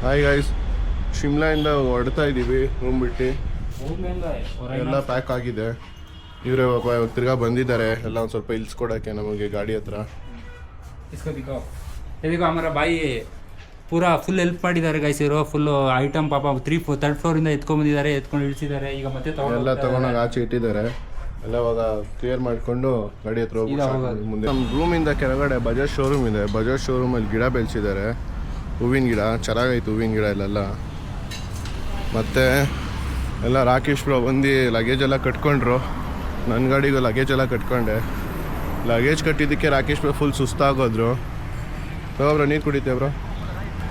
Hi guys, ಶಿಮ್ಲಾಯಿಂದ ಹೊಡ್ತಾ ಇದ್ದೀವಿ room ಬಿಟ್ಟು. ಎಲ್ಲ ಪ್ಯಾಕ್ ಆಗಿದೆ. ಇವರೇ ಪಾಪ ತಿರ್ಗಾ ಬಂದಿದ್ದಾರೆ ಎಲ್ಲ ಒಂದು ಸ್ವಲ್ಪ ಇಳಿಸ್ಕೊಡೋಕ್ಕೆ ನಮಗೆ ಗಾಡಿ ಹತ್ರ. ಇದೀಗ ಹಮಾರ ಬಾಯಿ ಪೂರಾ ಫುಲ್ ಹೆಲ್ಪ್ ಮಾಡಿದ್ದಾರೆ ಗೈಸ್. ಇರೋ ಫುಲ್ ಐಟಮ್ ಪಾಪ ಥರ್ಡ್ ಫ್ಲೋರಿಂದ ಎತ್ಕೊಂಡ್ಬಂದಿದ್ದಾರೆ, ಎತ್ಕೊಂಡು ಇಳಿಸಿದ್ದಾರೆ. ಈಗ ಮತ್ತೆ ಎಲ್ಲ ತಗೊಂಡಾಗ ಆಚೆ ಇಟ್ಟಿದ್ದಾರೆ. ಎಲ್ಲ ಇವಾಗ ಕ್ಲಿಯರ್ ಮಾಡಿಕೊಂಡು ಗಾಡಿ ಹತ್ರ ಹೋಗಿ ಮುಂದೆ. ನಮ್ಮ ರೂಮಿಂದ ಕೆಳಗಡೆ ಬಜಾಜ್ ಶೋರೂಮ್ ಇದೆ. ಬಜಾಜ್ ಶೋರೂಮಲ್ಲಿ ಗಿಡ ಬೆಳೆಸಿದ್ದಾರೆ, ಹೂವಿನ ಗಿಡ. ಚೆನ್ನಾಗೈತೆ ಹೂವಿನ ಗಿಡ ಇಲ್ಲೆಲ್ಲ. ಮತ್ತು ಎಲ್ಲ ರಾಕೇಶ್ ಬ್ರೋ ಬಂದು ಲಗೇಜ್ ಎಲ್ಲ ಕಟ್ಕೊಂಡ್ರು. ನನ್ನ ಗಾಡಿಗೂ ಲಗೇಜ್ ಎಲ್ಲ ಕಟ್ಕೊಂಡೆ. ಲಗೇಜ್ ಕಟ್ಟಿದ್ದಕ್ಕೆ ರಾಕೇಶ್ ಬ್ರೋ ಫುಲ್ ಸುಸ್ತಾಗೋದ್ರು. ತಗೊಬ್ರೋ, ನೀರು ಕುಡಿತೇವೆ ಬ್ರೋ.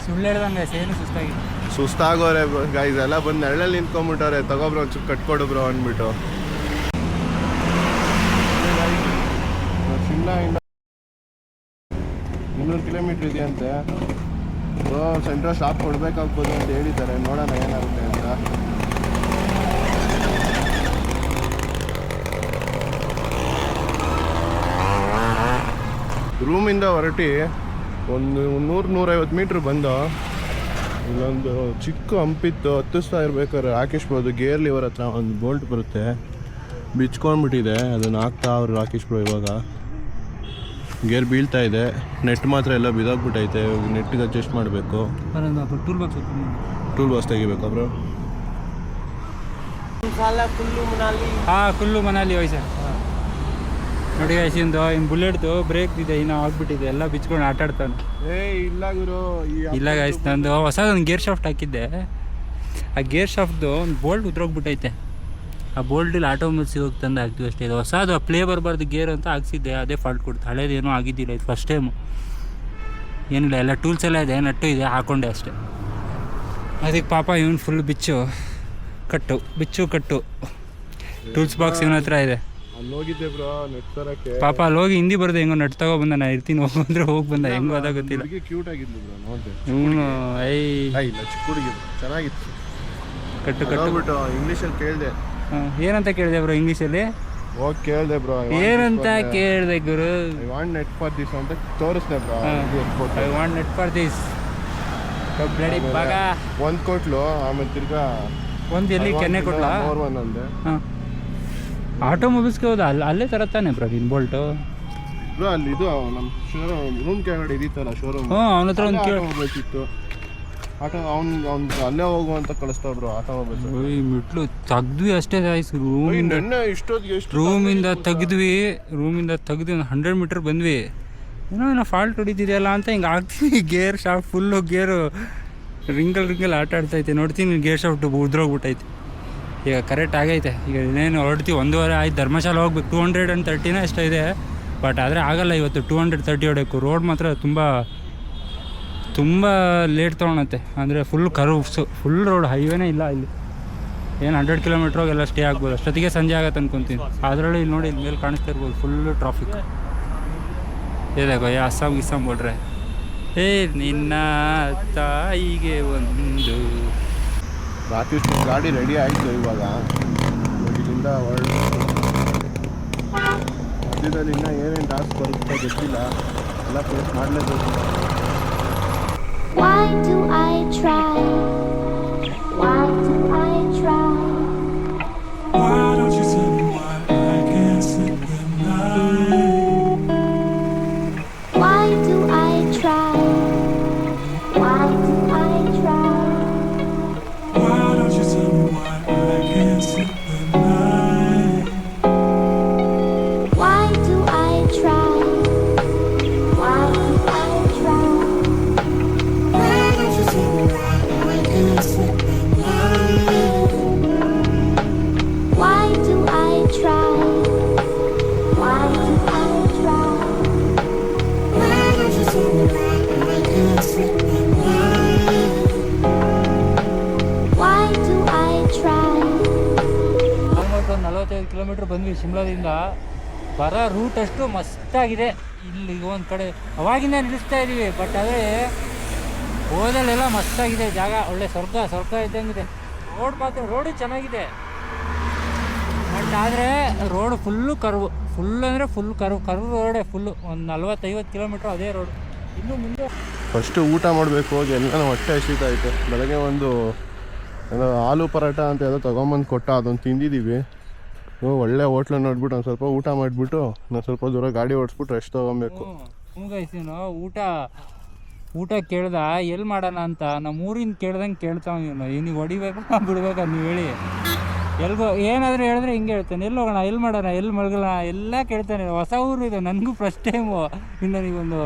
ಸುಳ್ಳು ಹೇಳ್ದಂಗೆ ಏನು ಸುಸ್ತಾಗೋರೆ ಗೈಸ್. ಎಲ್ಲ ಬಂದು ನೆರಳಲ್ಲಿ ನಿಂತ್ಕೊಂಡ್ಬಿಟ್ಟವ್ರೆ. ತಗೊಬ್ರೋ ಒಂಚೂರು ಕಟ್ಕೊಡು ಬ್ರೋ ಅಂದ್ಬಿಟ್ಟು. ಶಿಮ್ಲಾಯಿಂದ 200 ಕಿಲೋಮೀಟ್ರ್ ಇದೆಯಂತೆ. ಸೆಂಟ್ರಲ್ ಸ್ಟಾಪ್ ಕೊಡಬೇಕಾಗ್ಬೋದು ಅಂತ ಹೇಳಿದ್ದಾರೆ. ನೋಡೋಣ ಏನಾಗುತ್ತೆ ಅಂತ. ರೂಮಿಂದ ಹೊರಟಿ ಒಂದು 100-150 ಮೀಟ್ರ್ ಬಂದು ಇಲ್ಲೊಂದು ಚಿಕ್ಕ ಹಂಪಿತ್ತು. ಹತ್ತಿಸ್ತಾ ಇರ್ಬೇಕಾದ್ರೆ ರಾಕೇಶ್ ಬ್ರೋ ಗೇರ್ ಲಿವರ್ ಹತ್ರ ಒಂದು ಬೋಲ್ಟ್ ಬರುತ್ತೆ, ಬಿಚ್ಕೊಂಡ್ಬಿಟ್ಟಿದೆ. ಅದನ್ನು ಹಾಕ್ತಾ ಅವ್ರು ರಾಕೇಶ್ ಬ್ರೋ. ಇವಾಗ ಗೇರ್ ಬೀಳ್ತಾ ಇದೆ. ನೆಟ್ ಮಾತ್ರ ಎಲ್ಲ ಬಿದ್ದೋಗ್ಬಿಟ್ಟೈತೆ. ನೆಟ್ಟಿಗೆ ಅಡ್ಜಸ್ಟ್ ಮಾಡಬೇಕು. ಟೂಲ್ ಬಾಕ್ಸ್ ತೆಗಿಬೇಕು ಬ್ರೋ. ಕುಲ್ಲು ಮನಾಲಿ ಹೋಯ್ ಸರ್. ನೋಡಿ ಐಸಿಂದು ಇನ್ನು ಬುಲೆಟ್ದು ಬ್ರೇಕ್ ಇದೆ, ಇನ್ನೂ ಆಗ್ಬಿಟ್ಟಿದೆ. ಎಲ್ಲ ಬಿಚ್ಕೊಂಡು ಆಟ ಆಡ್ತಾನೆ. ಇಲ್ಲ ಗಾಯ್ಸ್, ನಂದು ಹೊಸದೊಂದು ಗೇರ್ ಶಾಫ್ಟ್ ಹಾಕಿದ್ದೆ. ಆ ಗೇರ್ ಶಾಫ್ಟ್ದು ಒಂದು ಬೋಲ್ಟ್ ಉದ್ರೋಗ್ಬಿಟ್ಟೈತೆ. ಆ ಬೋಲ್ಟಲ್ಲಿ ಆಟೋಮೊಬೈಲ್ ಸಿಗೋಕೆ ತಂದು ಹಾಕ್ತೀವಿ ಅಷ್ಟೇ. ಇದು ಹೊಸದು ಪ್ಲೇ ಬರಬಾರ್ದು ಗೇರ್ ಅಂತ ಹಾಕ್ಸಿದ್ದೆ, ಅದೇ ಫಾಲ್ಟ್ ಕೊಡ್ತು. ಹಳೇದೇನೂ ಆಗಿದ್ದಿಲ್ಲ, ಇದು ಫಸ್ಟ್ ಟೈಮು. ಏನಿಲ್ಲ, ಎಲ್ಲ ಟೂಲ್ಸ್ ಎಲ್ಲ ಇದೆ, ನಟ್ಟು ಇದೆ, ಹಾಕ್ಕೊಂಡೆ ಅಷ್ಟೇ. ಅದಕ್ಕೆ ಪಾಪ ಇವನು ಫುಲ್ ಬಿಚ್ಚು ಕಟ್ಟು ಟೂಲ್ಸ್ ಬಾಕ್ಸ್ ಇವನ ಹತ್ರ ಇದೆ. ಹೋಗಿದ್ದೆ ಬ್ರೋ ನೆಟ್ ತರಕ್ಕೆ. ಪಾಪ ಅಲ್ಲಿ ಹೋಗಿ ಹಿಂದಿ ಬರೋದು ಹೆಂಗೋ ನೆಟ್ ತಗೋ ಬಂದ. ನಾ ಇರ್ತೀನಿ ಹೋಗು ಅಂದರೆ ಹೋಗಿ ಬಂದ. ಹೆಂಗೋ ಅದಾಗ ಗೊತ್ತಿಲ್ಲ. ಕ್ಯೂಟ್ ಆಗಿದ್ಲು ಬ್ರೋ, ನೋಡಿದೆ. ಇವನು ಇಲ್ಲ, ಚಿಕ್ಕ ಹುಡುಗಿ ಚೆನ್ನಾಗಿತ್ತು. ಕಟ್ಟು ಇಂಗ್ಲೀಷಲ್ಲಿ ಕೇಳಿದೆ. ಏನಂತ ಕೇಳಿದೆ ಬ್ರೋ ಇಂಗ್ಲೀಷಲ್ಲಿ? ಹೋಗಿ ಕೇಳಿದೆ ಬ್ರೋ. ಏನಂತ ಕೇಳಿದೆ ಗುರು? I want net for this ಅಂತ ತೋರಿಸ್ದೆ bro. I want net for this ಬಾಗ ಒಂದು ಕೊಟ್ಲು. ಆಮೇಲೆ ತಿರ್ಗಾ ಒಂದು ಎಲ್ಲಿ ಕೆನ್ನೆ ಕೊಟ್ಲ. ಅಂದೆ. ಹಾಂ, ಆಟೋಮೊಬೈಲ್ಸ್ಗೆ ಹೋದ. ಅಲ್ಲೇ ತರತ್ತಾನೆ ಬ್ರೋ ನಿನ್ನ ಬೋಲ್ಟು ಬ್ರೋ. ಅಲ್ಲಿ ಇದು ನಮ್ಮ ಶೋರೂಮ್ ರೂಮ್ ಕೆಳಗಡೆ ಇದಿತ್ತಲ್ಲ ಶೋರೂಮ್. ಅವನ ಹತ್ರ ಒಂದು ಕೇಳಬೇಕಿತ್ತು. ಆಟೋ ಅವ್ನು ಅಲ್ಲೇ ಹೋಗುವಂತ ಕಳಿಸ್ತಾವ ಬ್ರೋ ಆಟೋಮೊಬೈಲ್ಸ್. ಮೆಟ್ಲು ತೆಗ್ದ್ವಿ ಅಷ್ಟೇ ಗಾಯ್ಸ್. ರೂಮಿಂದ ತೆಗ್ದು ಒಂದು 100 ಮೀಟರ್ ಬಂದ್ವಿ. ಏನೋ ಫಾಲ್ಟ್ ಹೊಡಿತಿದೆಯಲ್ಲ ಅಂತ ಹಿಂಗೆ ಆಗ್ತೀನಿ. ಗೇರ್ ಶಾಫ್ಟ್ ಫುಲ್ಲು ಗೇರು ರಿಂಗಲ್ ಆಟ ಆಡ್ತೈತೆ. ನೋಡ್ತೀನಿ ಗೇರ್ ಶಾಫ್ಟ್ ಉದ್ರೋಗ್ಬಿಟ್ಟೈತೆ. ಈಗ ಕರೆಕ್ಟ್ ಆಗೈತೆ. ಈಗ ಇನ್ನೇನು ಹೊರಡ್ತೀವಿ. 1:30 ಆಯ್ತು. ಧರ್ಮಶಾಲ ಹೋಗ್ಬೇಕು. 230 ಎಷ್ಟೋ ಇದೆ. ಬಟ್ ಆದರೆ ಆಗಲ್ಲ ಇವತ್ತು 230 ಹೊಡಬೇಕು. ರೋಡ್ ಮಾತ್ರ ತುಂಬ ಲೇಟ್ ತೊಗೊಳತ್ತೆ. ಅಂದರೆ ಫುಲ್ ರೋಡ್, ಹೈವೇನೇ ಇಲ್ಲ ಇಲ್ಲಿ. ಏನು 100 ಕಿಲೋಮೀಟ್ರ್ ಹೋಗೆಲ್ಲ ಸ್ಟೇ ಆಗ್ಬೋದು. ಅಷ್ಟೊತ್ತಿಗೆ ಸಂಜೆ ಆಗತ್ತೆ ಅನ್ಕೊತೀನಿ. ಅದರಲ್ಲಿ ಇಲ್ಲಿ ನೋಡಿ, ಇಲ್ಲಿ ಮೇಲೆ ಕಾಣಿಸ್ತಾ ಇರ್ಬೋದು ಫುಲ್ಲು ಟ್ರಾಫಿಕ್ ಇದೆ. ಅಸ್ಸಾಂ ಬೋಡ್ರೆ ನಿನ್ನ ತಾಯಿಗೆ ಒಂದು. ರಾಕೇಶ್ ಗಾಡಿ ರೆಡಿ ಆಯಿತು. ಇವಾಗ ಇಲ್ಲಿಂದ ಮಧ್ಯದಲ್ಲಿ ಇನ್ನೂ ಏನೇನು ಟಾಸ್ಕ್ ಬರುತ್ತೆ ಗೊತ್ತಿಲ್ಲ. ಎಲ್ಲ ಫೇಸ್ ಮಾಡಲೇಬೇಕು. Why do I try? Why do I try? Why don't you tell me why I can't sleep at night? Why do I try? Why do I try? Why don't you tell me why I can't sleep at night? Why do I try? Why do I try? Why don't you tell me why I can't sleep at night? Why do I try? Why do I try? Why don't you tell me why I can't sleep at night? Why do I try? Almost ಒಂದು 45 kilometre ಬಂದ್ವಿ ಶಿಮ್ಲಾದಿಂದ. ಬರೋ root ಅಷ್ಟು ಮಸ್ತಾಗಿದೆ. ಇಲ್ಲಿ ಒಂದು ಕಡೆ ಅವಾಗಿಂದ ನಿಲ್ಲಿಸ್ತಾ ಇದ್ದೀವಿ. But ಆದರೆ ಹೋದಲ್ಲೆಲ್ಲ ಮಸ್ತಾಗಿದೆ ಜಾಗ. ಒಳ್ಳೆ ಸ್ವರ್ಗ ಇದ್ದಂಗಿದೆ. ರೋಡು ಚೆನ್ನಾಗಿದೆ. ಬಟ್ ಆದರೆ ರೋಡು ಫುಲ್ ಅಂದರೆ ಫುಲ್ ಕರ್ವ್ ರೋಡೇ. ಫುಲ್ಲು ಒಂದು 40-50 ಕಿಲೋಮೀಟ್ರ್ ಅದೇ ರೋಡು. ಇನ್ನು ಮುಂದೆ ಫಸ್ಟು ಊಟ ಮಾಡಬೇಕು ಹೋಗಿ ಎಲ್ಲ ಹೊಟ್ಟೆ ಹಸಿತಾ ಐತೆ. ಬೆಳಗ್ಗೆ ಒಂದು ಏನೋ ಆಲೂ ಪರೋಟ ಅಂತ ಏನೋ ತೊಗೊಂಬಂದು ಕೊಟ್ಟ, ಅದೊಂದು ತಿಂದಿದ್ದೀವಿ. ಒಳ್ಳೆ ಹೋಟ್ಲು ನೋಡ್ಬಿಟ್ಟು ಒಂದು ಸ್ವಲ್ಪ ಊಟ ಮಾಡಿಬಿಟ್ಟು ನಾನು ಸ್ವಲ್ಪ ದೂರ ಗಾಡಿ ಓಡಿಸ್ಬಿಟ್ಟು ರೆಸ್ಟ್ ತೊಗೊಬೇಕು. ಮೂಗೈಸಿನು ಊಟ ಕೇಳ್ದ ಎಲ್ಲಿ ಮಾಡೋಣ ಅಂತ. ನಮ್ಮ ಊರಿಂದ ಕೇಳ್ದಂಗೆ ಕೇಳ್ತಾವ ಇವನು. ಇವ್ನಿಗೆ ಹೊಡಿಬೇಕಾ ಬಿಡ್ಬೇಕಾ ನೀವು ಹೇಳಿ. ಎಲ್ಗೋ ಏನಾದರೂ ಹೇಳಿದ್ರೆ ಹಿಂಗೆ ಹೇಳ್ತಾನೆ, ಎಲ್ಲಿ ಹೋಗೋಣ, ಎಲ್ಲಿ ಮಾಡೋಣ, ಎಲ್ಲಿ ಮಲ್ಗೋಣ ಎಲ್ಲ ಕೇಳ್ತಾನೆ. ಹೊಸ ಊರು ಇದು, ನನಗೂ ಫಸ್ಟ್ ಟೈಮು. ಇನ್ನು ನೀವೊಂದು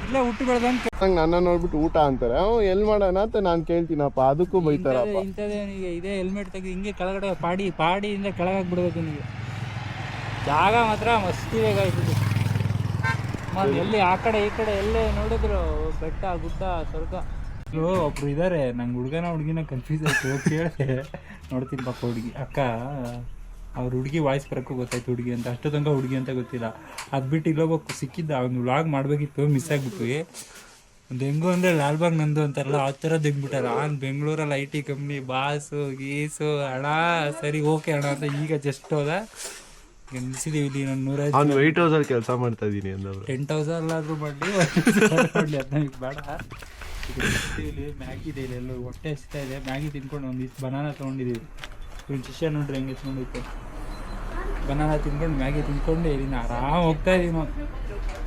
ಇಲ್ಲೇ ಹುಟ್ಟು ಬೆಳ್ದಂಗೆ ನನ್ನ ನೋಡ್ಬಿಟ್ಟು ಊಟ ಅಂತಾರೆ. ಎಲ್ಲಿ ಮಾಡೋಣ ಅಂತ ನಾನು ಕೇಳ್ತೀನಪ್ಪ, ಅದಕ್ಕೂ ಬೈತಾರಪ್ಪ. ಇಂಥದ್ದೇನಿಗೆ ಇದೇ ಹೆಲ್ಮೆಟ್ ತೆಗೆದು ಹಿಂಗೆ ಕೆಳಗಡೆ ಪಾಡಿಯಿಂದ ಕೆಳಗಾಗ್ಬಿಡ್ಬೇಕು ನಿಮಗೆ. ಜಾಗ ಮಾತ್ರ ಮಸ್ತಿದೆ ಗಾಯ್ತಿದೆ. ಎಲ್ಲಿ ಆ ಕಡೆ ಈ ಕಡೆ ಎಲ್ಲೇ ನೋಡಿದ್ರು ಬೆಟ್ಟ ಗುಡ್ಡ ಸ್ವರ್ಗ. ಒಬ್ರು ಇದ್ದಾರೆ, ನಂಗೆ ಹುಡುಗಿನ ಕನ್ಫ್ಯೂಸ್ ಆಯ್ತು. ಕೇಳಿದೆ ನೋಡ್ತೀನಿ ಪಾಪ ಹುಡುಗಿ ಅಕ್ಕ, ಅವ್ರ ಹುಡುಗಿ ವಾಯ್ಸ್ ಬರೋಕ್ಕೂ ಗೊತ್ತಾಯ್ತು ಹುಡುಗಿ ಅಂತ. ಅಷ್ಟು ತನಕ ಹುಡುಗಿ ಅಂತ ಗೊತ್ತಿಲ್ಲ. ಅದು ಬಿಟ್ಟು ಇಲ್ಲೋಗ್ಬೇಕು ಸಿಕ್ಕಿದ್ದ, ಅವ್ನು ವ್ಲಾಗ್ ಮಾಡಬೇಕಿತ್ತು, ಮಿಸ್ ಆಗಿಬಿಟ್ವಿ. ಒಂದು ಹೆಂಗೋ ಅಂದರೆ ಲಾಲ್ಬಾಗ್ ನಂದು ಅಂತಾರಲ್ಲ ಆ ಥರ ತೆಗ್ಬಿಟ್ಟಾರ. ನಾನು ಬೆಂಗಳೂರಲ್ಲಿ IT ಕಂಪ್ನಿ ಬಾಸು ಗೀಸು ಹಣ ಸರಿ ಓಕೆ ಅಣ್ಣ ಅಂತ ಈಗ ಜಸ್ಟ್ ಹೋದ. ನಿಲ್ಸಿದ್ದೀವಿ ಇಲ್ಲಿ ನಾನು 150 ವೈಟ್ ಹೌಸಲ್ಲಿ ಕೆಲಸ ಮಾಡ್ತಾ ಇದ್ದೀನಿ ಅಂದವರು. 10,000 ಮಾಡಲಿ ಅದು ನಮಗೆ ಬೇಡ. ಇಲ್ಲಿ ಮ್ಯಾಗಿ ಇದೆ, ಇಲ್ಲಿ ಎಲ್ಲೋ ಹೊಟ್ಟೆ ಹಸಿತಾ ಇದೆ. ಮ್ಯಾಗಿ ತಿನ್ಕೊಂಡು ಒಂದಿಷ್ಟು ಬನಾನ ತೊಗೊಂಡಿದ್ದೀವಿ. ಇವ್ನು ಶಿಷ್ಯ ನೋಡ್ರಿ ಹೆಂಗೆ ಎತ್ಕೊಂಡಿತ್ತು. ಬನಾನ ತಿನ್ಕೊಂಡು ಮ್ಯಾಗಿ ತಿನ್ಕೊಂಡು ಇಲ್ಲಿನ ಆರಾಮ್ ಹೋಗ್ತಾ ಇದೀವಿ ನಾವು.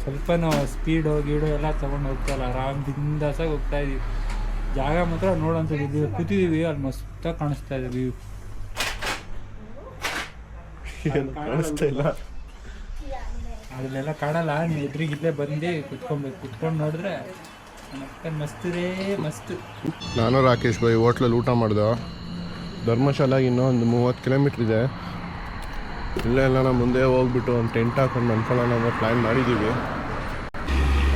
ಸ್ವಲ್ಪ ಸ್ಪೀಡು ಗೀಡು ಎಲ್ಲ ತೊಗೊಂಡು ಹೋಗ್ತಾಯಿಲ್ಲ, ಆರಾಮ್ ಬಿಂದಾಸಾಗಿ ಹೋಗ್ತಾ ಇದೀವಿ. ಜಾಗ ಮಾತ್ರ ನೋಡೋಂಥದ್ದು ಕೂತಿದ್ದೀವಿ, ಅಲ್ಲಿ ಮಸ್ತಾಗಿ ಕಾಣಿಸ್ತಾ ಇದೆ ವ್ಯೂ. ಕಾಣಿಸ್ತಾ ಇಲ್ಲ ಅಲ್ಲೆಲ್ಲ ಕಾಣಲ್ಲ. ನೀವು ಎದುರಿಗಿಲ್ಲೇ ಬಂದು ಕುತ್ಕೊಬೇಕು. ಕುತ್ಕೊಂಡು ನೋಡಿದ್ರೆ ಮಸ್ತಿರೇ ಮಸ್ತು. ನಾನು ರಾಕೇಶ್ ಭಾಯಿ ಹೋಟ್ಲಲ್ಲಿ ಊಟ ಮಾಡಿದೆ. ಧರ್ಮಶಾಲ ಇನ್ನೂ ಒಂದು 30 ಕಿಲೋಮೀಟ್ರ್ ಇದೆ. ಇಲ್ಲೆಲ್ಲ ನಾವು ಮುಂದೆ ಹೋಗ್ಬಿಟ್ಟು ಒಂದು ಟೆಂಟ್ ಹಾಕೊಂಡು ಮನ್ಕೊಳ್ಳೋಣ ಅನ್ನೋ ಪ್ಲ್ಯಾನ್ ಮಾಡಿದ್ದೀವಿ.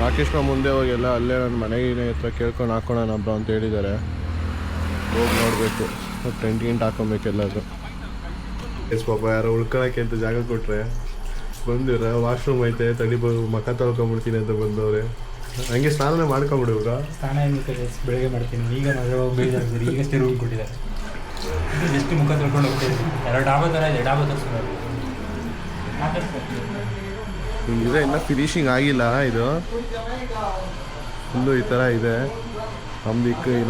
ರಾಕೇಶ್ ಭಾಯಿ ಮುಂದೆ ಹೋಗಿ ಎಲ್ಲ ಅಲ್ಲೇ ನನ್ನ ಮನೆಗೆ ಹತ್ರ ಕೇಳ್ಕೊಂಡು ಹಾಕೋಣ ಬ್ರೋ ಅಂತ ಹೇಳಿದ್ದಾರೆ. ಹೋಗಿ ನೋಡಬೇಕು, ಟೆಂಟ್ ಗಿಂಟ್ ಹಾಕೊಬೇಕೆಲ್ಲದು. ಪಾಪ ಯಾರೋ ಉಳ್ಕೊಳಕ್ಕೆ ಅಂತ ಜಾಗ ಕೊಟ್ಟರೆ ಬಂದಿರ ವಾಶ್ರೂಮ್ ಐತೆ ತಡಿಬೋದು ಮಖ ತೊಳ್ಕೊಂಬಿಡ್ತೀನಿ ಅಂತ ಬಂದವ್ರೆ. ಹಂಗೆ ಸ್ನಾನ ಮಾಡ್ಕೊಂಬಿಡುವ್ರ. ಸ್ನಾನ ಬೆಳಗ್ಗೆ ಮಾಡ್ತೀನಿ. ಈಗ ಬೇಜಾರು, ಈಗಷ್ಟೇ ರೂಮ್ ಕೊಟ್ಟಿದ್ದಾರೆ. ಜಸ್ಟ್ ಮುಖ ತೊಳ್ಕೊಂಡು ಹೋಗ್ತಿದ್ದೀನಿ. ಎಲ್ಲ ಡಾಬಾ ಥರ ಇದೆ, ಡಾಬಾ ತರಿಸ್ಕೊಂಡು ಇದೆ. ಇನ್ನೂ ಫಿನಿಶಿಂಗ್ ಆಗಿಲ್ಲ ಇದು. ಫುಲ್ಲು ಈ ಥರ ಇದೆ.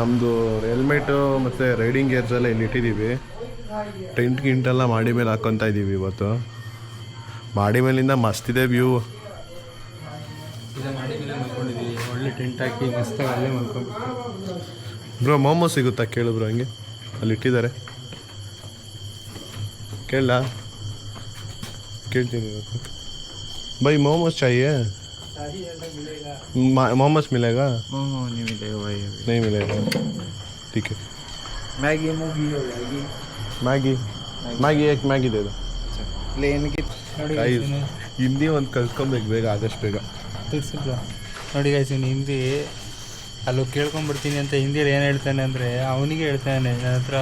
ನಮ್ಮದು ಹೆಲ್ಮೆಟು ಮತ್ತು ರೈಡಿಂಗ್ ಗೇರ್ಸ್ ಎಲ್ಲ ಇಲ್ಲಿ ಇಟ್ಟಿದ್ದೀವಿ. ಟೆಂಟ್ ಗಿಂಟೆಲ್ಲ ಮಾಡಿ ಮೇಲೆ ಹಾಕ್ಕೊತಾ ಇದ್ದೀವಿ ಇವತ್ತು. ಮಾಡಿ ಮೇಲಿಂದ ಮಸ್ತಿದೆ ವ್ಯೂ. ಈಗ ಮಾಡಿ ಮೇಲೆ ಮಲ್ಕೊಂಡಿದ್ದೀವಿ. ಒಳ್ಳೆ ಟೆಂಟ್ ಹಾಕಿ ಮಸ್ತಾಗಿ ಅಲ್ಲೇ ಮಲ್ಕೊಂಡ್ಬಿಟ್ಟು. ಬ್ರೋ ಮೋಮೋ ಸಿಗುತ್ತಾ ಕೇಳು ಬ್ರೋ, ಹಂಗೆ ಅಲ್ಲಿ ಇಟ್ಟಿದ್ದಾರೆ. ಕೇಳ ಕೇಳ್ತೀನಿ ಬೈ. ಮೋಮೋಸ್ चाहिए? मोमोस मिलेगा? नहीं मिलेगा भाई, नहीं मिलेगा, ठीक है. मैगी मूगी हो जाएगी. मैगी एक मैगी दे दो. प्लेन की ಹಿಂದಿ ಒಂದು ಕಲ್ತ್ಕೊಬೇಕು ಬೇಗ, ಆದಷ್ಟು ಬೇಗ. ನೋಡಿ ಗೈಸ್, ಇವ್ನು ಹಿಂದಿ ಅಲ್ಲಿ ಕೇಳ್ಕೊಂಡ್ಬಿಡ್ತೀನಿ ಅಂತ ಹಿಂದಿಯಲ್ಲಿ ಏನು ಹೇಳ್ತಾನೆ ಅಂದರೆ ಅವನಿಗೆ ಹೇಳ್ತಾನೆ ನನ್ನ ಹತ್ರ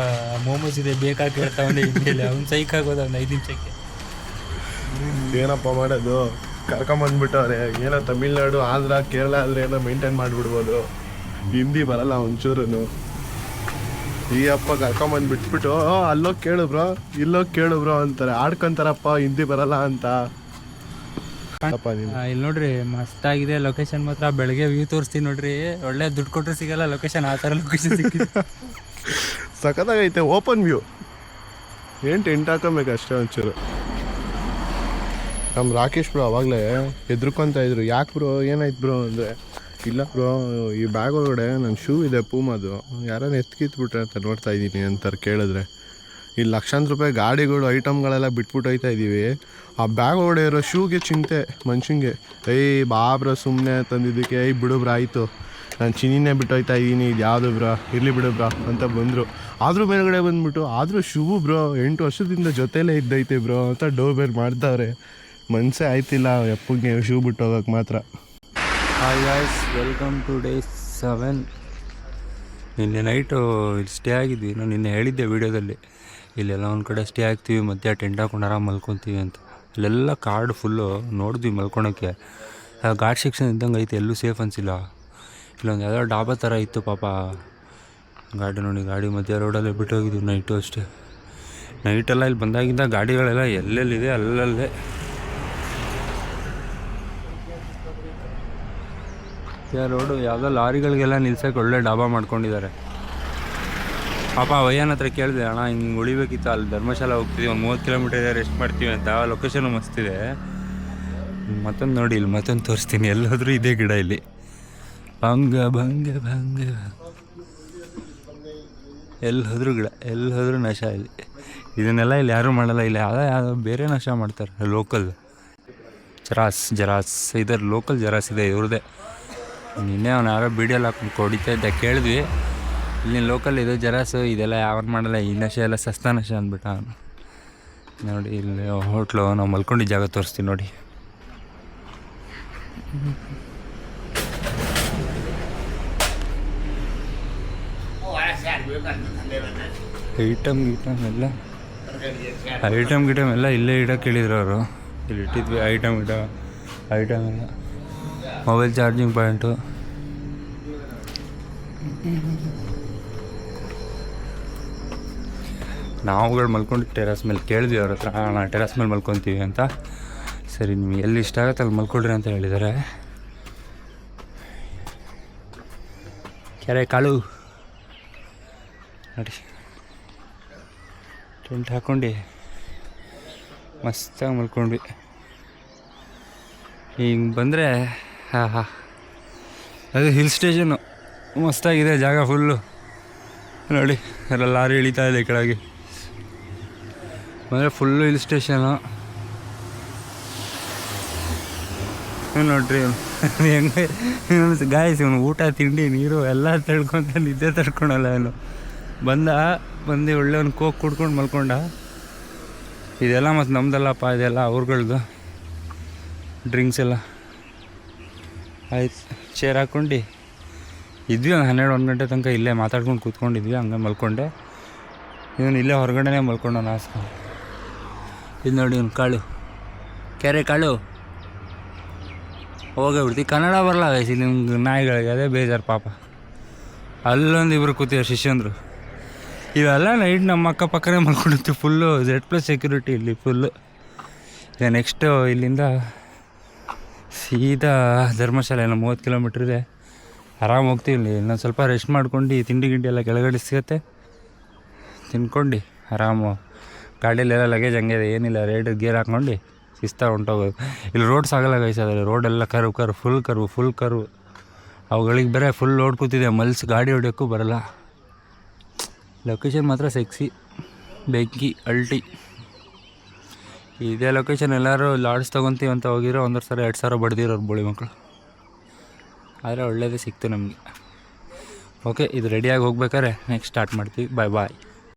ಮೋಮೋಸ್ ಇದೆ ಬೇಕಾಗಿ ಹೇಳ್ತಾವನೆ ಹಿಂದಿಯಲ್ಲಿ. ಅವ್ನು ಸೈಕಾಗೋದು ಒಂದು 5 ನಿಮಿಷಕ್ಕೆ. ಏನಪ್ಪ ಮಾಡೋದು, ಕರ್ಕೊಂಬಂದ್ಬಿಟ್ಟವ್ರೆ. ಏನೋ ತಮಿಳ್ನಾಡು ಆಂಧ್ರ ಕೇರಳ ಆದರೆ ಏನೋ ಮೇಂಟೈನ್ ಮಾಡಿಬಿಡ್ಬೋದು. ಹಿಂದಿ ಬರಲ್ಲ ಒಂಚೂರು. ಈ ಅಪ್ಪ ಕರ್ಕೊಂಬಂದು ಬಿಟ್ಬಿಟ್ಟು ಅಲ್ಲೋಗಿ ಕೇಳು ಬ್ರೋ, ಇಲ್ಲೋಗಿ ಕೇಳು ಬ್ರೋ ಅಂತಾರೆ. ಆಡ್ಕೊಂತಾರಪ್ಪ ಹಿಂದಿ ಬರಲ್ಲ ಅಂತ. ಇಲ್ಲಿ ನೋಡ್ರಿ ಮಸ್ತಾಗಿದೆ ಲೊಕೇಶನ್ ಮಾತ್ರ. ಬೆಳಗ್ಗೆ ವ್ಯೂ ತೋರಿಸ್ತೀನಿ ನೋಡ್ರಿ. ಒಳ್ಳೆ ದುಡ್ಡು ಕೊಟ್ಟರೆ ಸಿಗಲ್ಲ ಲೊಕೇಶನ್, ಆ ಥರ ಲೊಕೇಶನ್ ಸಿಕ್ಕಿದೆ. ಸಖತ್ತಾಗೈತೆ ಓಪನ್ ವ್ಯೂ. ಏನು ಟೆಂಟ್ ಹಾಕೊಬೇಕು ಅಷ್ಟೇ ಒಂಚೂರು. ನಮ್ಮ ರಾಕೇಶ್ ಬ್ರೋ ಅವಾಗಲೇ ಹೆದ್ರುಕೊಂತ ಇದ್ರು. ಯಾಕೆ ಬ್ರೋ ಏನಾಯ್ತು ಬ್ರೋ ಅಂದರೆ, ಇಲ್ಲ ಬ್ರೋ ಈ ಬ್ಯಾಗ್ ಒಳಗಡೆ ನನ್ನ ಶೂ ಇದೆ ಪೂಮದು, ಯಾರನ್ನ ಎತ್ಕಿತ್ಬಿಟ್ರೆ ಅಂತ ನೋಡ್ತಾ ಇದ್ದೀನಿ ಅಂತಾರೆ. ಕೇಳಿದ್ರೆ ಇಲ್ಲಿ ಲಕ್ಷಾಂತರ ರೂಪಾಯಿ ಗಾಡಿಗಳು ಐಟಮ್ಗಳೆಲ್ಲ ಬಿಟ್ಬಿಟ್ಟು ಹೋಯ್ತಾ ಇದ್ದೀವಿ. ಆ ಬ್ಯಾಗ್ ಒಳಗಡೆ ಇರೋ ಶೂಗೆ ಚಿಂತೆ ಮನುಷ್ಯಂಗೆ. ಬಾಬ್ರ ಸುಮ್ಮನೆ ತಂದಿದ್ದಕ್ಕೆ ಬಿಡು ಆಯಿತು, ನಾನು ಚಿನ್ನಿನೇ ಬಿಟ್ಟೋಯ್ತಾ ಇದ್ದೀನಿ, ಇದು ಯಾವುದು ಬ್ರೋ ಇರಲಿ ಬಿಡು ಬ್ರೋ ಅಂತ ಬಂದರು. ಆದರೂ ಮೇಲ್ಗಡೆ ಬಂದುಬಿಟ್ಟು ಆದರೂ ಶೂ ಬ್ರೋ 8 ವರ್ಷದಿಂದ ಜೊತೆಲೇ ಇದ್ದೈತೆ ಬ್ರೋ ಅಂತ ಡೋರ್ ಬೇರ್ ಮಾಡ್ತಾವ್ರೆ. ಮನಸ್ಸೇ ಆಯ್ತಿಲ್ಲ ಎಪ್ಪಂಗೆ ಶೂ ಬಿಟ್ಟು ಹೋಗೋಕೆ ಮಾತ್ರ. Hi guys, welcome to day 7. ನಿನ್ನೆ ನೈಟು ಇಲ್ಲಿ ಸ್ಟೇ ಆಗಿದ್ವಿ. ನಾನು ನಿನ್ನೆ ಹೇಳಿದ್ದೆ ವೀಡಿಯೋದಲ್ಲಿ, ಇಲ್ಲೆಲ್ಲ ಒಂದು ಕಡೆ ಸ್ಟೇ ಆಗ್ತೀವಿ, ಮಧ್ಯ ಟೆಂಟ್ ಹಾಕೊಂಡು ಆರಾಮ್ ಮಲ್ಕೊತೀವಿ ಅಂತ. ಇಲ್ಲೆಲ್ಲ ಕಾಡು ಫುಲ್ಲು ನೋಡಿದ್ವಿ ಮಲ್ಕೊಳೋಕ್ಕೆ. ಘಾಟ್ ಸೆಕ್ಷನ್ ಇದ್ದಂಗೆ ಐತೆ, ಎಲ್ಲೂ ಸೇಫ್ ಅನಿಸಿಲ್ಲ. ಇಲ್ಲೊಂದು ಯಾವುದೋ ಡಾಬಾ ಥರ ಇತ್ತು ಪಾಪ. ಗಾಡಿ ನೋಡಿ, ಗಾಡಿ ಮಧ್ಯ ರೋಡಲ್ಲೇ ಬಿಟ್ಟು ಹೋಗಿದ್ವಿ ನೈಟು ಅಷ್ಟೇ. ನೈಟೆಲ್ಲ ಇಲ್ಲಿ ಬಂದಾಗಿಂದ ಗಾಡಿಗಳೆಲ್ಲ ಎಲ್ಲೆಲ್ಲಿದೆ ಅಲ್ಲಲ್ಲೇ ರೋಡು ಯಾವುದೋ ಲಾರಿಗಳಿಗೆಲ್ಲ ನಿಲ್ಸೋಕೆ ಒಳ್ಳೆ ಡಾಬಾ ಮಾಡ್ಕೊಂಡಿದ್ದಾರೆ. ಪಾಪ ವಯ್ಯನ ಹತ್ರ ಕೇಳಿದೆ, ಅಣ್ಣ ಹಿಂಗೆ ಉಳಿಬೇಕಿತ್ತು, ಅಲ್ಲಿ ಧರ್ಮಶಾಲ ಹೋಗ್ತೀವಿ, ಒಂದು 30 ಕಿಲೋಮೀಟರ್ ಇದೆ, ರೆಸ್ಟ್ ಮಾಡ್ತೀವಿ ಅಂತ. ಲೊಕೇಶನು ಮಸ್ತಿದೆ. ಮತ್ತೊಂದು ನೋಡಿ, ಇಲ್ಲಿ ಮತ್ತೊಂದು ತೋರಿಸ್ತೀನಿ. ಎಲ್ಲೋದ್ರೂ ಇದೇ ಗಿಡ ಇಲ್ಲಿ. ಭಂಗ ಭಂಗ ಭಂಗ, ಎಲ್ಲಿ ಹೋದ್ರೂ ಗಿಡ, ಎಲ್ಲಿ ಹೋದ್ರೂ ನಶ ಇಲ್ಲಿ. ಇದನ್ನೆಲ್ಲ ಇಲ್ಲಿ ಯಾರೂ ಮಾಡಲ್ಲ. ಇಲ್ಲಿ ಯಾವುದೋ ಬೇರೆ ನಶ ಮಾಡ್ತಾರೆ. ಲೋಕಲ್ ಜರಾಸ್ ಇದರ ಲೋಕಲ್ ಜರಾಸ್ ಇದೆ ಇವ್ರದ್ದೇ. ನಿನ್ನೆ ಅವ್ನು ಯಾರೋ ಬೀಡಿಯಲ್ಲಿ ಹಾಕೊಂಡು ಕೊಡಿತಾ ಇದ್ದ, ಕೇಳಿದ್ವಿ. ಇಲ್ಲಿ ಲೋಕಲ್ ಇದು ಜರಾಸು, ಇದೆಲ್ಲ ಯಾವನು ಮಾಡಲ್ಲ, ಈ ನಶೆ ಎಲ್ಲ ಸಸ್ತಾ ನಶೆ ಅಂದ್ಬಿಟ್ಟ ಅವನು. ನೋಡಿ ಇಲ್ಲಿ ಹೋಟ್ಲು, ನಾವು ಮಲ್ಕೊಂಡಿದ್ದ ಜಾಗ ತೋರಿಸ್ತೀವಿ ನೋಡಿ. ಐಟಮ್ ಎಲ್ಲ ಇಲ್ಲೇ ಇಡಕ್ಕೆ ಹೇಳಿದ್ರು ಅವರು. ಇಲ್ಲಿ ಇಟ್ಟಿದ್ವಿ ಐಟಮ್ ಎಲ್ಲ. Mobile charging point. ನಾವುಗಳು ಮಲ್ಕೊಂಡು ಟೆರಸ್ ಮೇಲೆ ಕೇಳಿದ್ವಿ ಅವ್ರ ಹತ್ರ, ನಾನು ಟೆರಸ್ ಮೇಲೆ ಮಲ್ಕೊತೀವಿ ಅಂತ. ಸರಿ, ನಿಮ್ಗೆ ಎಲ್ಲಿ ಇಷ್ಟ ಆಗುತ್ತೆ ಅಲ್ಲಿ ಮಲ್ಕೊಳ್ರಿ ಅಂತ ಹೇಳಿದ್ದಾರೆ. ಕೆರೆ ಕಾಳು ನೋಡಿ, ಟೆಂಟ್ ಹಾಕ್ಕೊಂಡು ಮಸ್ತಾಗಿ ಮಲ್ಕೊಂಡ್ವಿ. ಹಿಂಗೆ ಬಂದರೆ ಅದು ಹಿಲ್ ಸ್ಟೇಷನ್ನು, ಮಸ್ತಾಗಿದೆ ಜಾಗ ಫುಲ್ಲು. ನೋಡಿ ಎಲ್ಲ ಲಾರಿ ಇಳಿತಾ ಇದೆ ಕೆಳಗೆ. ಅಂದರೆ ಫುಲ್ಲು ಹಿಲ್ ಸ್ಟೇಷನು. ನೋಡ್ರಿ ಹೆಂಗೆ ಗಾಯಸಿ, ಇವನು ಊಟ ತಿಂಡಿ ನೀರು ಎಲ್ಲ ತಡ್ಕೊಂತ ನಿದ್ದೆ ತಡ್ಕೊಳಲ್ಲ. ಅವನು ಬಂದು ಒಳ್ಳೆ ಒಂದು ಕೋಕ್ ಕುಡ್ಕೊಂಡು ಮಲ್ಕೊಂಡ. ಇದೆಲ್ಲ ಮತ್ತು ನಮ್ದಲ್ಲಪ್ಪ, ಇದೆಲ್ಲ ಅವ್ರುಗಳ್ದು ಡ್ರಿಂಕ್ಸ್ ಎಲ್ಲ. ಆಯ್ತು, ಚೇರ್ ಹಾಕ್ಕೊಂಡು ಇದ್ವಿ. ಒಂದು 12-1 ಗಂಟೆ ತನಕ ಇಲ್ಲೇ ಮಾತಾಡ್ಕೊಂಡು ಕೂತ್ಕೊಂಡಿದ್ವಿ. ಹಂಗೆ ಮಲ್ಕೊಂಡೆ. ಇವನು ಇಲ್ಲೇ ಹೊರಗಡೆನೇ ಮಲ್ಕೊಂಡು ಹಾಸ್ಕೊಂಡು. ಇದು ನೋಡಿ ಇವ್ನು ಕಾಳು, ಕೆರೆ ಕಾಳು. ಹೋಗ್ಬಿಡ್ತೀವಿ. ಕನ್ನಡ ಬರಲ್ಲ ವಯಸ್ಸಿ ನಿಮ್ಗೆ ನಾಯಿಗಳಿಗೆ, ಅದೇ ಬೇಜಾರು ಪಾಪ. ಅಲ್ಲೊಂದು ಇಬ್ಬರು ಕೂತಿದ್ದಾರೆ ಶಿಷ್ಯಂದರು. ಇವೆಲ್ಲ ನೈಟ್ ನಮ್ಮ ಅಕ್ಕಪಕ್ಕನೇ ಮಲ್ಕೊಂಡಿರ್ತೀವಿ. ಫುಲ್ಲು Z+ ಸೆಕ್ಯೂರಿಟಿ ಇಲ್ಲಿ ಫುಲ್ಲು. ಈಗ ನೆಕ್ಸ್ಟು ಇಲ್ಲಿಂದ ಸೀದಾ ಧರ್ಮಶಾಲೆ, ಏನೋ 30 ಕಿಲೋಮೀಟ್ರ್ ಇದೆ. ಆರಾಮ್ ಹೋಗ್ತೀವಿ. ಇಲ್ಲಿ ಇನ್ನೊಂದು ಸ್ವಲ್ಪ ರೆಸ್ಟ್ ಮಾಡ್ಕೊಂಡು ತಿಂಡಿ ಎಲ್ಲ ಕೆಳಗಡೆ ಸಿಗುತ್ತೆ, ತಿನ್ಕೊಂಡು ಆರಾಮು. ಗಾಡಿಯಲ್ಲೆಲ್ಲ ಲಗೇಜ್ ಹಂಗೆ ಇದೆ, ಏನಿಲ್ಲ, ಗೇರ್ ಹಾಕ್ಕೊಂಡು ಶಿಸ್ತಾ ಹೊಂಟೋಗೋದು. ಇಲ್ಲಿ ರೋಡ್ ಸಾಗಲ್ಲ ಗೈಸೋದ್ರೆ, ರೋಡೆಲ್ಲ ಫುಲ್ ಕರ್ವ್. ಅವುಗಳಿಗೆ ಬೇರೆ ಫುಲ್ ಲೋಡ್ ಕೂತಿದೆ, ಗಾಡಿ ಹೊಡಿಯೋಕ್ಕೂ ಬರಲ್ಲ. ಲೊಕೇಶನ್ ಮಾತ್ರ ಸೆಕ್ಸಿ, ಬೆಂಕಿ ಅಲ್ಟಿ. ಇದೇ ಲೊಕೇಶನ್ ಎಲ್ಲರೂ ಲಾಡ್ಜ್ ತೊಗೊತೀವಿ ಅಂತ ಹೋಗಿರೋ 1,000-2,000 ಬಡ್ದಿರೋರು ಬೋಳಿ ಮಕ್ಕಳು. ಆದರೆ ಒಳ್ಳೇದೇ ಸಿಕ್ತು ನಮಗೆ. ಓಕೆ, ಇದು ರೆಡಿಯಾಗಿ ಹೋಗ್ಬೇಕಾದ್ರೆ ನೆಕ್ಸ್ಟ್ ಸ್ಟಾರ್ಟ್ ಮಾಡ್ತೀವಿ. ಬಾಯ್.